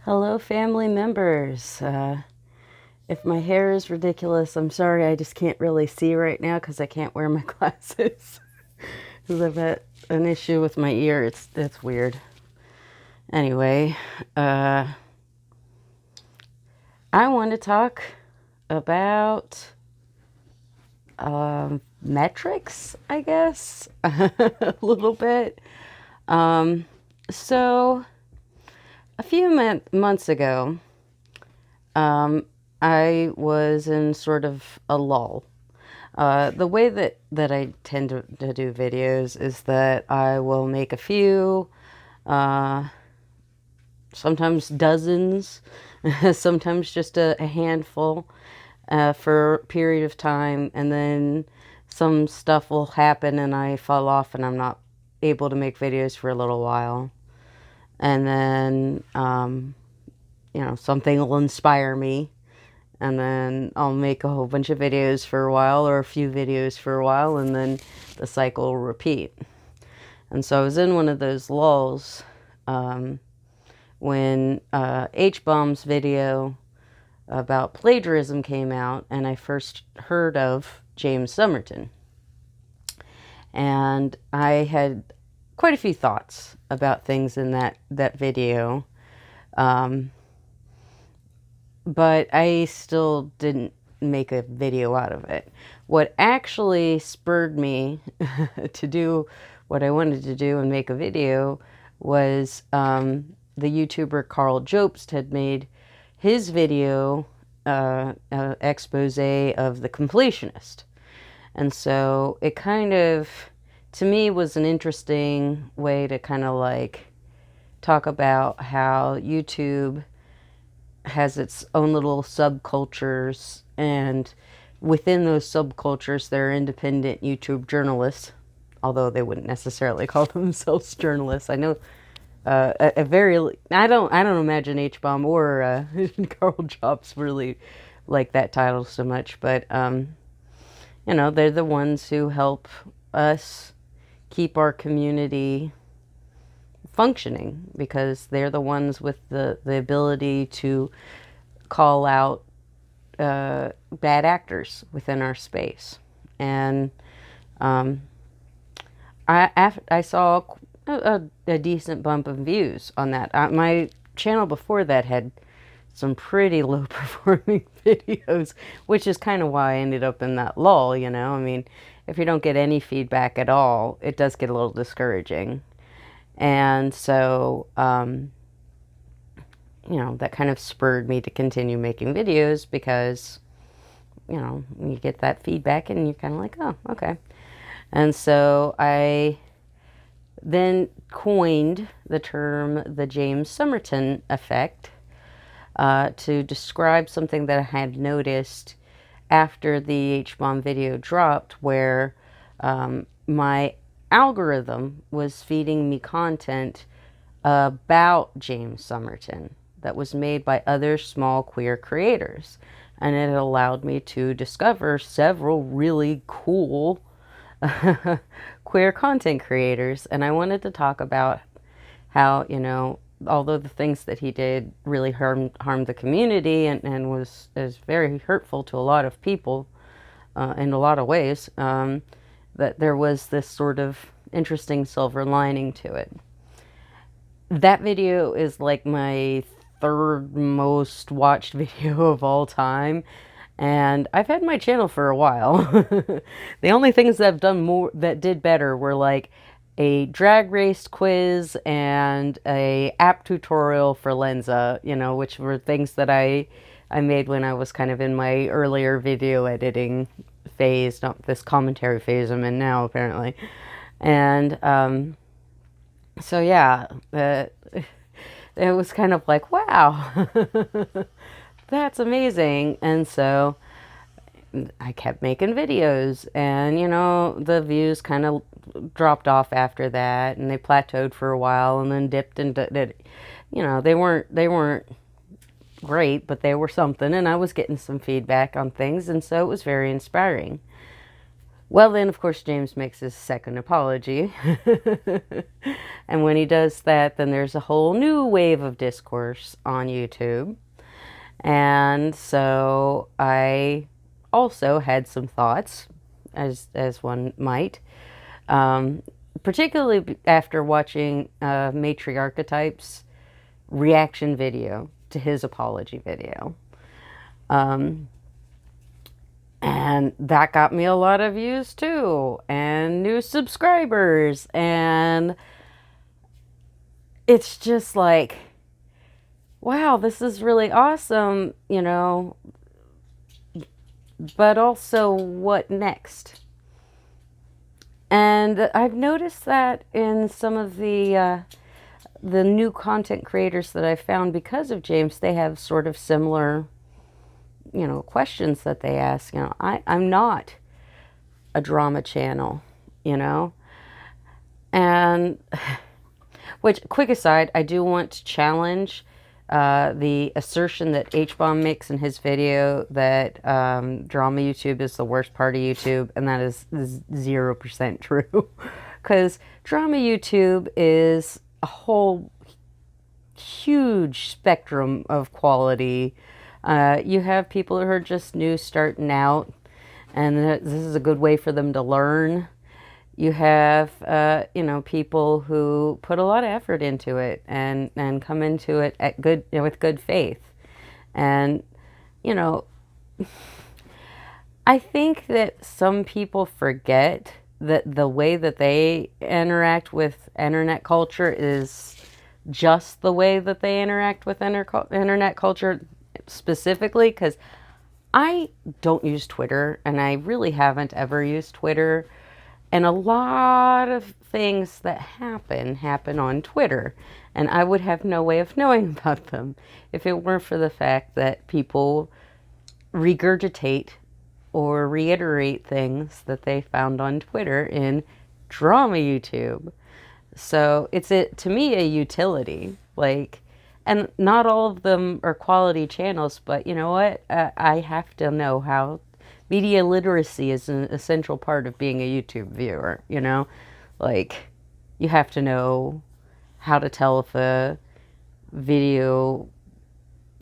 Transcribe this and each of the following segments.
Hello, family members. If my hair is ridiculous, I'm sorry, I just can't really see right now because I can't wear my glasses. Because I've had an issue with my ear. It's weird. Anyway, I want to talk about metrics, I guess, a little bit. Um, so, a few months ago, um, I was in sort of a lull. The way that I tend to do videos is that I will make a few, uh, sometimes dozens, sometimes just a handful for a period of time, and then some stuff will happen and I fall off and I'm not able to make videos for a little while. And then, something will inspire me and then I'll make a whole bunch of videos for a while or a few videos for a while, and then the cycle will repeat. And so I was in one of those lulls when H-Bomb's video about plagiarism came out, and I first heard of James Somerton. And I had quite a few thoughts about things in that video. But I still didn't make a video out of it. What actually spurred me to do what I wanted to do and make a video was the YouTuber Carl Jobst had made his video expose of the completionist. And so it kind of, to me, was an interesting way to kind of like talk about how YouTube has its own little subcultures, and within those subcultures there are independent YouTube journalists, although they wouldn't necessarily call themselves journalists. I know a very I don't imagine H-Bomb or Carl Jobs really like that title so much, but they're the ones who help us keep our community functioning, because they're the ones with the ability to call out bad actors within our space. And I saw a decent bump of views on that. My channel before that had some pretty low performing videos, which is kind of why I ended up in that lull, I mean, if you don't get any feedback at all, it does get a little discouraging. And so, that kind of spurred me to continue making videos because, you get that feedback and you're kind of like, oh, okay. And so I then coined the term the James Somerton effect to describe something that I had noticed after the H-Bomb video dropped, where my algorithm was feeding me content about James Somerton that was made by other small queer creators. And it allowed me to discover several really cool queer content creators. And I wanted to talk about how, although the things that he did really harmed the community and is very hurtful to a lot of people in a lot of ways, that there was this sort of interesting silver lining to it. That video is like my third most watched video of all time, and I've had my channel for a while. The only things that I've done more that did better were like a drag race quiz and a app tutorial for Lenza, which were things that I made when I was kind of in my earlier video editing phase, not this commentary phase I'm in now, apparently. And so yeah, it was kind of like, wow, that's amazing. And so I kept making videos, and the views kind of dropped off after that, and they plateaued for a while and then dipped and they weren't great, but they were something, and I was getting some feedback on things, and so it was very inspiring. Well, then, of course, James makes his second apology. And when he does that, then there's a whole new wave of discourse on YouTube. And so I also had some thoughts, as one might, particularly after watching Matriarchetype's reaction video to his apology video. And that got me a lot of views too, and new subscribers, and it's just like, wow, this is really awesome, you know, but also what next? And I've noticed that in some of the new content creators that I've found because of James, they have sort of similar, you know, questions that they ask. You know, I'm not a drama channel, you know, and which, quick aside, I do want to challenge the assertion that H-Bomb makes in his video that drama YouTube is the worst part of YouTube, and that is 0% true. Because drama YouTube is a whole huge spectrum of quality. You have people who are just new, starting out, and this is a good way for them to learn. You have, you know, people who put a lot of effort into it and come into it with good faith. And, you know, I think that some people forget that the way that they interact with internet culture is just the way that they interact with internet culture specifically, because I don't use Twitter, and I really haven't ever used Twitter. And a lot of things that happen on Twitter, and I would have no way of knowing about them if it weren't for the fact that people regurgitate or reiterate things that they found on Twitter in drama YouTube. So it's, to me, a utility. Like, and not all of them are quality channels, but you know what? I have to know how. Media literacy is an essential part of being a YouTube viewer, you know? Like, you have to know how to tell if a video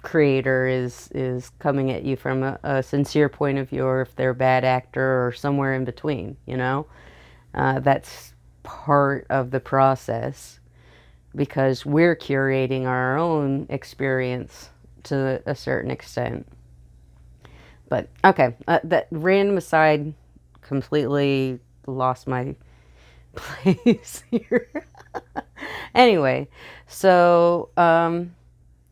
creator is coming at you from a sincere point of view, or if they're a bad actor, or somewhere in between, you know? That's part of the process, because we're curating our own experience to a certain extent. But, okay, that random aside, completely lost my place here. Anyway, so,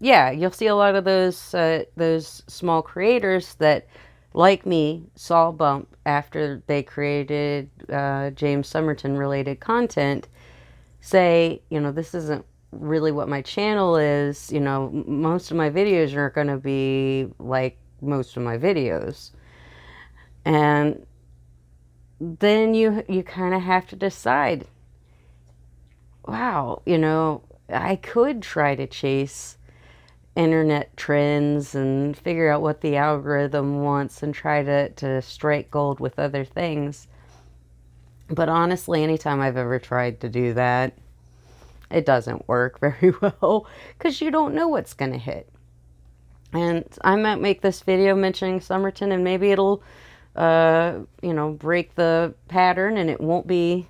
yeah, you'll see a lot of those small creators that, like me, saw a bump after they created James Somerton related content, say, you know, this isn't really what my channel is. You know, most of my videos aren't going to be like most of my videos. And then you kind of have to decide, wow, you know, I could try to chase internet trends and figure out what the algorithm wants and try to strike gold with other things. But honestly, anytime I've ever tried to do that, it doesn't work very well, because you don't know what's going to hit. And I might make this video mentioning Somerton, and maybe it'll, you know, break the pattern, and it won't be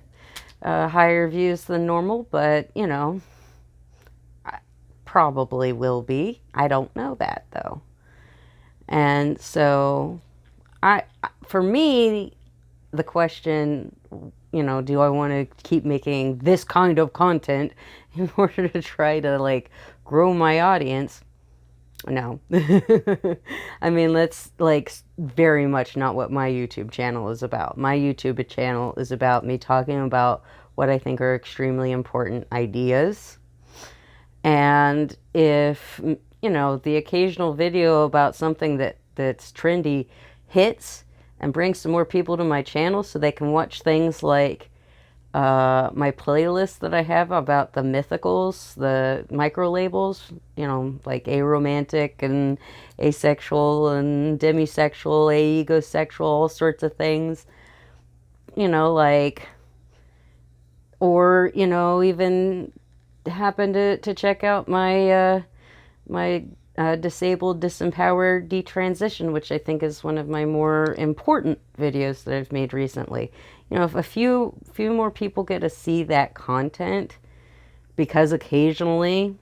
higher views than normal, but, you know, probably will be. I don't know that, though. And so, for me, the question, you know, do I want to keep making this kind of content in order to try to, like, grow my audience? No. I mean, that's, like, very much not what my YouTube channel is about. My YouTube channel is about me talking about what I think are extremely important ideas. And if, you know, the occasional video about something that's trendy hits and brings some more people to my channel so they can watch things like my playlist that I have about the mythicals, the micro labels, you know, like aromantic and asexual and demisexual, aegosexual, all sorts of things. you know, like, or, you know, even happen to check out my disabled, disempowered detransition, which I think is one of my more important videos that I've made recently. You know, if a few more people get to see that content, because occasionally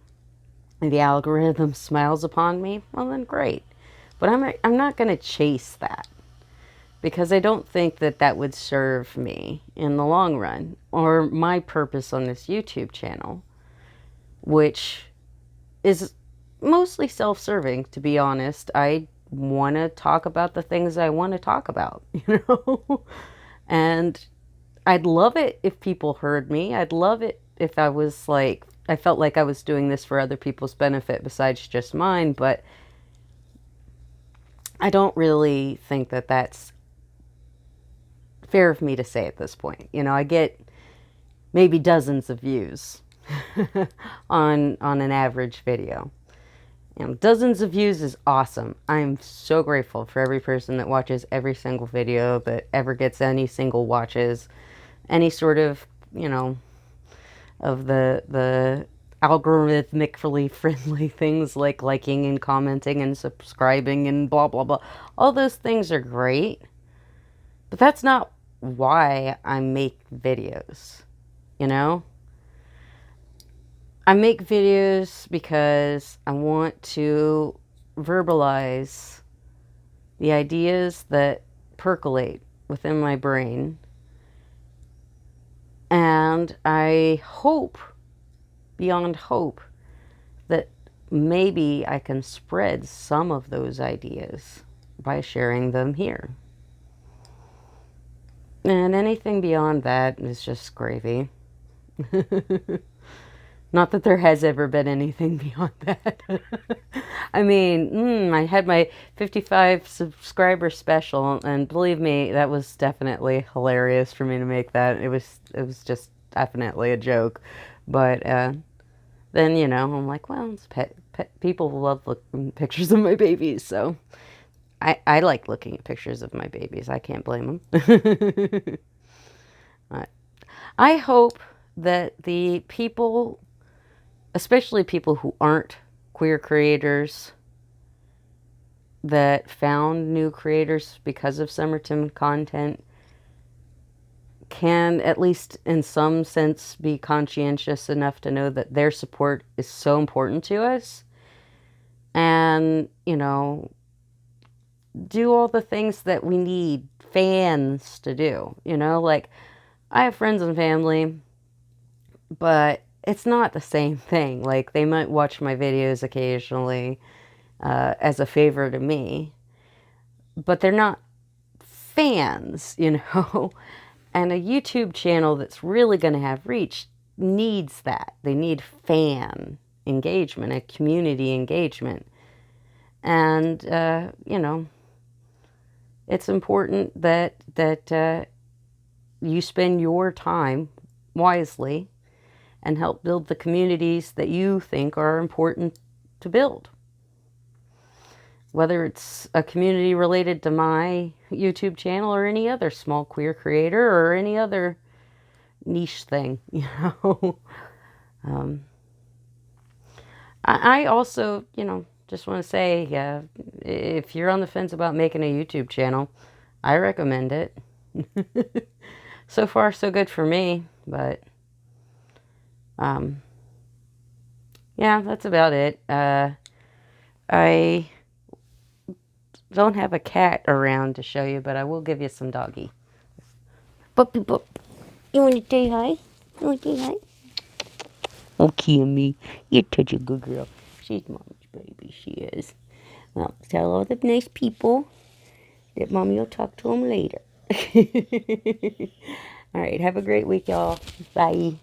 the algorithm smiles upon me, well then great. But I'm not going to chase that, because I don't think that that would serve me in the long run, or my purpose on this YouTube channel, which is mostly self-serving, to be honest. I want to talk about the things I want to talk about, you know? And I'd love it if people heard me. I'd love it if I was like, I felt like I was doing this for other people's benefit besides just mine, but I don't really think that that's fair of me to say at this point. You know, I get maybe dozens of views on an average video. You know, dozens of views is awesome. I'm so grateful for every person that watches every single video, that ever gets any single watches, any sort of, you know, of the algorithmically friendly things like liking and commenting and subscribing and blah, blah, blah. All those things are great, but that's not why I make videos, you know? I make videos because I want to verbalize the ideas that percolate within my brain. And I hope, beyond hope, that maybe I can spread some of those ideas by sharing them here. And anything beyond that is just gravy. Not that there has ever been anything beyond that. I mean, I had my 55 subscriber special, and believe me, that was definitely hilarious for me to make that. It was just definitely a joke. But then, you know, I'm like, well, it's people love looking at pictures of my babies, so I like looking at pictures of my babies. I can't blame them. I hope that the people, especially people who aren't queer creators, that found new creators because of Somerton content, can at least in some sense be conscientious enough to know that their support is so important to us, and, you know, do all the things that we need fans to do. You know, like, I have friends and family, but it's not the same thing. Like, they might watch my videos occasionally as a favor to me, but they're not fans, you know? And a YouTube channel that's really going to have reach needs that. They need fan engagement, a community engagement. And, you know, it's important that you spend your time wisely and help build the communities that you think are important to build. Whether it's a community related to my YouTube channel or any other small queer creator or any other niche thing, you know. I also, you know, just want to say, if you're on the fence about making a YouTube channel, I recommend it. So far, so good for me, but yeah, that's about it. I don't have a cat around to show you, but I will give you some doggy. Puppy pup. You want to say hi? You want to say hi? Oh, Kimmy, you're such a good girl. She's Mommy's baby, she is. Well, tell all the nice people that Mommy will talk to them later. All right, have a great week, y'all. Bye.